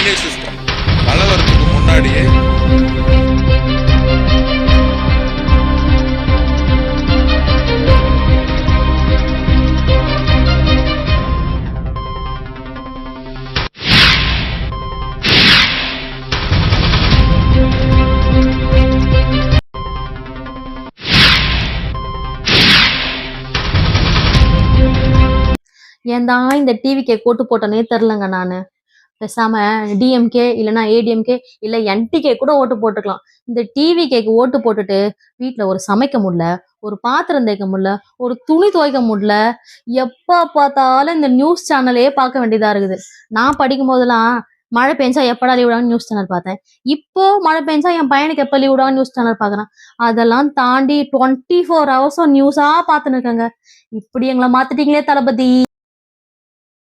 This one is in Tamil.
டிரைனேஜ் சிஸ்டம் மழை வரதுக்கு முன்னாடியே ஏன் தான் இந்த டிவிக்கே கோட்டு போட்டனே தெரிலங்க. நானு பேசாம டிஎம்கே இல்லைன்னா ஏடிஎம்கே இல்ல என்டிகே கூட ஓட்டு போட்டுக்கலாம். இந்த டிவி கேக்கு ஓட்டு போட்டுட்டு வீட்டுல ஒரு சமைக்க முடியல, ஒரு பாத்திரம் தேய்க்க முடியல, ஒரு துணி துவைக்க முடியல. எப்ப பார்த்தாலும் இந்த நியூஸ் சேனலே பார்க்க வேண்டியதா இருக்குது. நான் படிக்கும் போதெல்லாம் மழை பெஞ்சா எப்படா லீவ் விடான்னு நியூஸ் சேனல் பார்த்தேன். இப்போ மழை பெஞ்சா என் பையனுக்கு எப்ப லீவ் விடான்னு நியூஸ் சேனல் பாக்குறேன். அதெல்லாம் தாண்டி 24 hours நியூஸா பார்த்துன்னு இருக்கேங்க. இப்படி எங்களை மாத்திட்டீங்களே தளபதி.